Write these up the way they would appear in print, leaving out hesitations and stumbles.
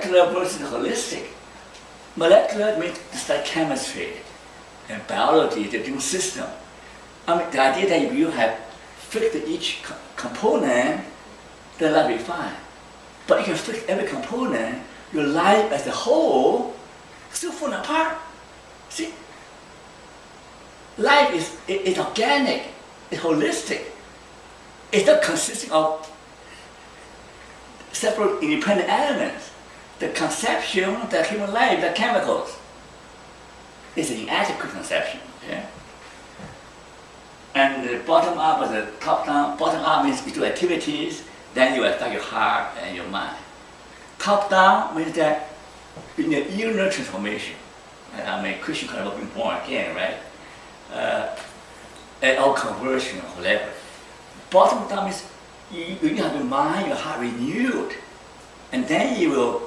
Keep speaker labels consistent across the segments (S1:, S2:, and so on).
S1: molecular versus holistic. Molecular means it's like chemistry and biology, the different system. I mean, the idea that if you have fixed each component, then life will be fine. But if you fix every component, your life as a whole still falling apart. See, life is organic, it's holistic. It's not consisting of separate independent elements. The conception, the human life, the chemicals, is an inadequate conception. Okay? And the bottom up or the top down. Bottom up means you do activities, then you affect your heart and your mind. Top down means that you need inner transformation. I mean, Christian kind of being born again, right? Or conversion or whatever. Bottom down means you have your mind, your heart renewed, and then you will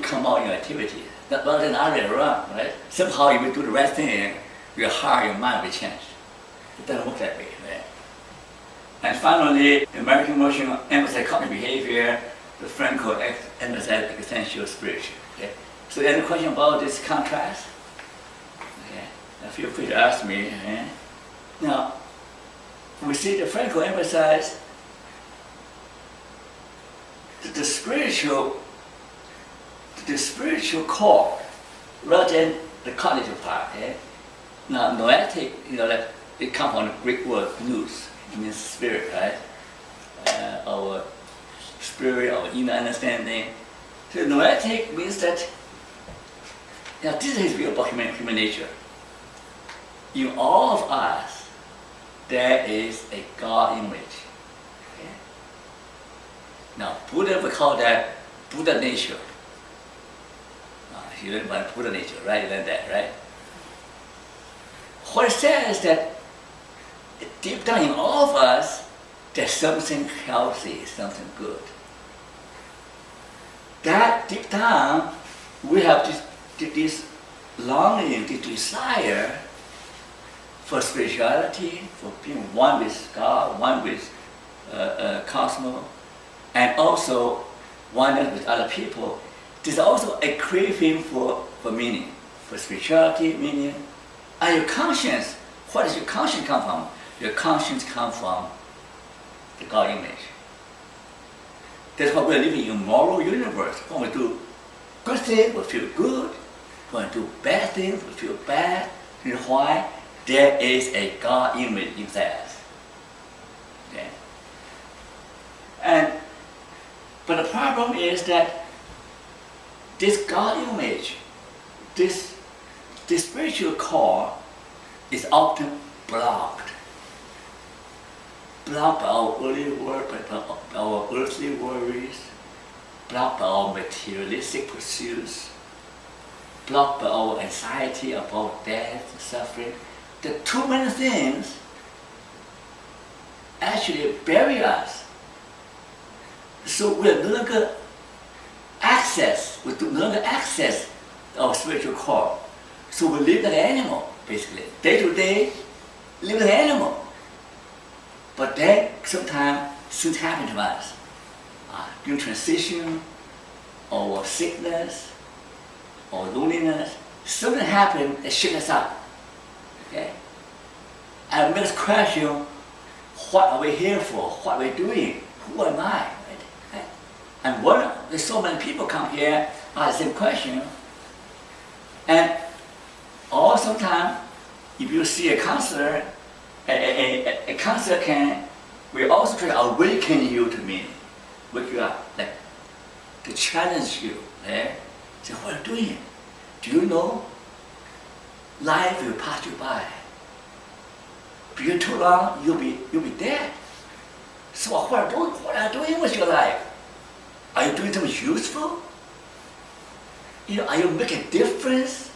S1: come out in your activity. Rather than other way around, right? Somehow if you do the right thing, your heart, your mind will change. It doesn't work that way, right? And finally, American emotion emphasizes cognitive behavior, the Franco emphasizes existential spiritual. Okay? So any question about this contrast? Okay. Now feel free to ask me. Okay? Now, we see the Franco emphasize the spiritual core rather than the cognitive part. Okay? Now, noetic, like it comes from the Greek word nous, it means spirit, right? Our spirit, our inner understanding. So noetic means that this is real about human nature. In all of us, there is a God image. Okay? Now, Buddha would call that Buddha nature. You learn about Buddha nature, right? You learn that, right? What it says is that deep down in all of us, there's something healthy, something good. That deep down, we have this longing, this desire for spirituality, for being one with God, one with cosmos, and also oneness with other people. There's also a craving for meaning, for spirituality, meaning. And your conscience, what does your conscience come from? Your conscience comes from the God image. That's why we're living in a moral universe. When we do good things, we feel good. When we do bad things, we feel bad. You know why? There is a God image inside us. Okay? But the problem is that this God image, this spiritual core is often blocked. Blocked by our early work, by our earthly worries, blocked by our materialistic pursuits, blocked by our anxiety about death and suffering. The too many things actually bury us. So we no longer access our spiritual core. So we live like an animal, basically. Day to day, live like an animal. But then sometimes things happen to us. During transition, or sickness, or loneliness, something happens that shakes us up. Okay? And makes us question, what are we here for? What are we doing? Who am I? Right? And there's so many people come here ask the same question. And or sometimes, if you see a counselor, a counselor will also try to awaken you to meaning, wake you up, like to challenge you. Eh? Say, what are you doing? Do you know life will pass you by? If you're too long, you'll be dead. So what are you doing with your life? Are you doing something useful? Are you making a difference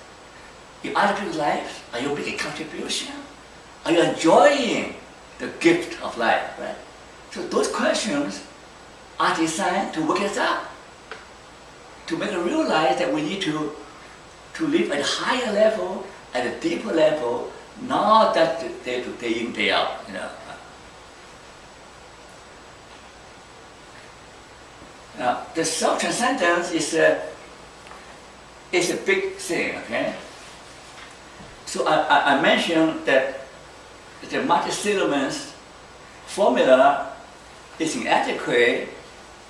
S1: in other people's lives? Are you making a contribution? Are you enjoying the gift of life, right? So those questions are designed to wake us up, to make us realize that we need to live at a higher level, at a deeper level, not that day to day in, day out, Now, the self-transcendence is a big thing, okay? So I mentioned that the Martin-Seligman's formula is inadequate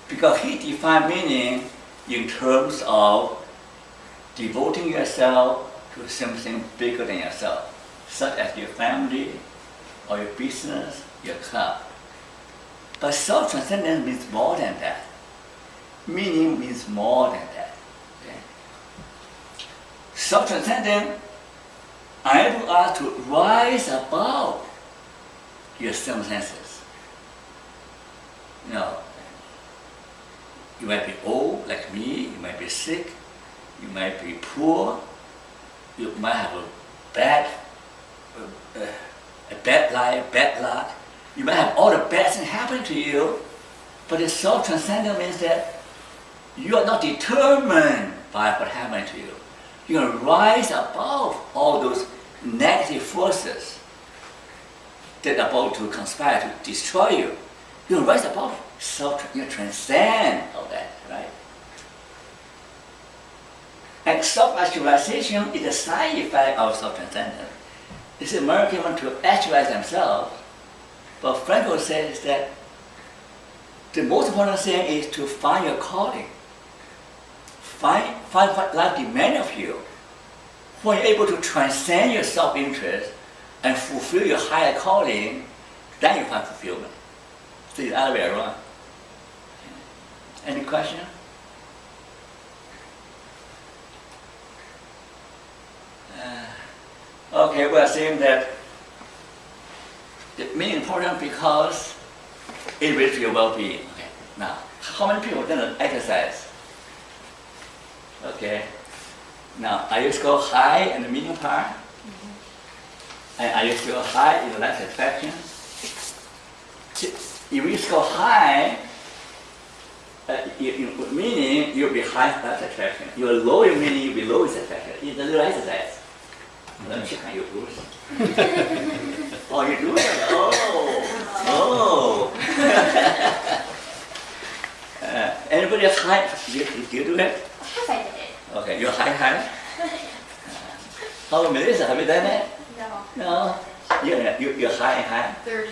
S1: because he defined meaning in terms of devoting yourself to something bigger than yourself, such as your family or your business, your club. But self-transcendence means more than that. Meaning means more than that. Okay? Self-transcendence enables us to rise above your circumstances. You know, you might be old like me, you might be sick, you might be poor, you might have a bad life, bad luck. You might have all the bad things happen to you, but the self-transcendence means that you are not determined by what happened to you. You're going to rise above all those negative forces that are about to conspire to destroy you. You're going to rise above, you transcend all that, right? And self-actualization is a side effect of self-transcendence. It's Americans want to actualize themselves, but Frankl says that the most important thing is to find your calling. Find what life demands of you. When you're able to transcend your self-interest and fulfill your higher calling, then you find fulfillment. So it's the other way around. Any question? Okay, we are saying that it means important because it relates to your well-being. Okay. Now, how many people are going to exercise? Okay. Now, are you still high in the medium part? Mm-hmm. And are you still high in the life satisfaction? If you score high, meaning you'll be high life satisfaction. You're low in meaning you'll be low in satisfaction. It's a little exercise. Let me check on your bruise. Oh, you do it? Oh. Anybody else high? Do you do it?
S2: Of course I did it.
S1: Okay, you're high. How about Melissa? Have you done it?
S2: No.
S1: No? You're high.
S2: 30.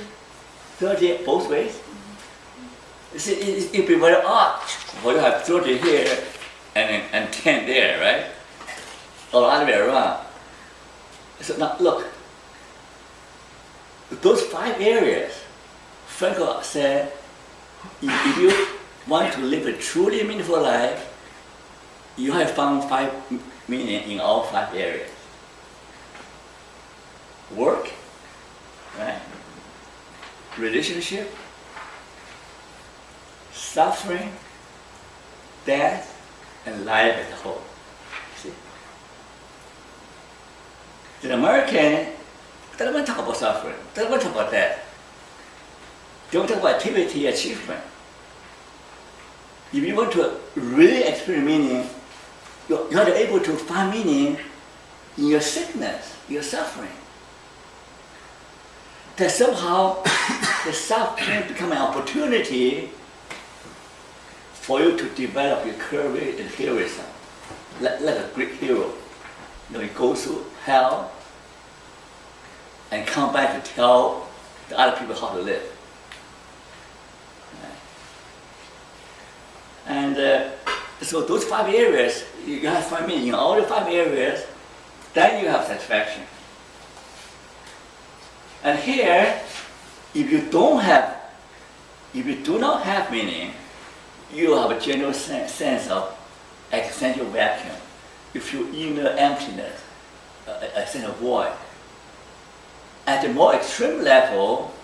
S1: 30 both ways? Mm-hmm. You see, it'd be very odd for you to have 30 here and 10 there, right? Or the other way around. So now look, those 5 areas, Frankl said, if you want to live a truly meaningful life, you have found 5 meaning in all 5 areas. Work, right? Relationship, suffering, death, and life as a whole. See? The American, they don't want to talk about suffering, they don't want to talk about death. They want to talk about activity, achievement. If you want to really experience meaning, you are able to find meaning in your sickness, your suffering. That somehow the suffering becomes an opportunity for you to develop your courage and heroism, like a Greek hero. You know, he goes through hell and come back to tell the other people how to live. And so those 5 areas, you have to find meaning in all the 5 areas, then you have satisfaction. And here, if you do not have meaning, you have a general sense of existential vacuum. You feel inner emptiness, a sense of void. At the more extreme level,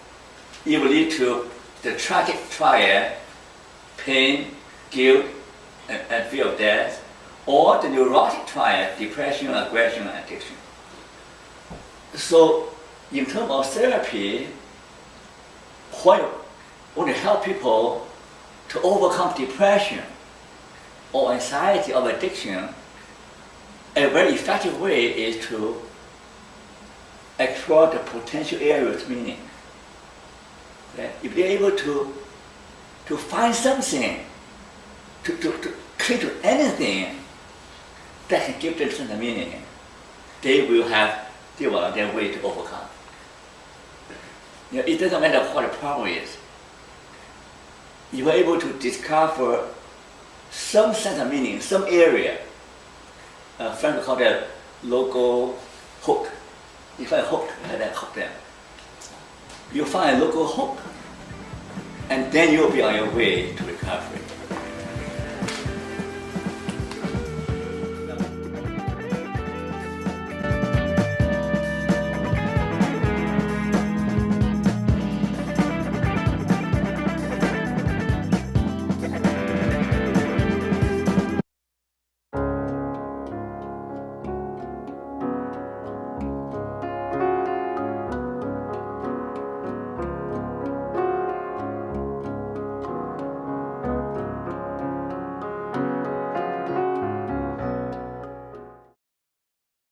S1: it will lead to the tragic triad, pain, guilt, and fear of death, or the neurotic triad, depression, aggression, and addiction. So, in terms of therapy, when you want to help people to overcome depression or anxiety or addiction, a very effective way is to explore the potential areas of meaning. Okay? If they're able to find something to cling to anything that can give them sense of meaning, they will have developed their way to overcome. It doesn't matter what the problem is. You are able to discover some sense of meaning, some area. Frank called that local hook. You find a hook, and then hook them. You find a local hook, and then you'll be on your way to recovery.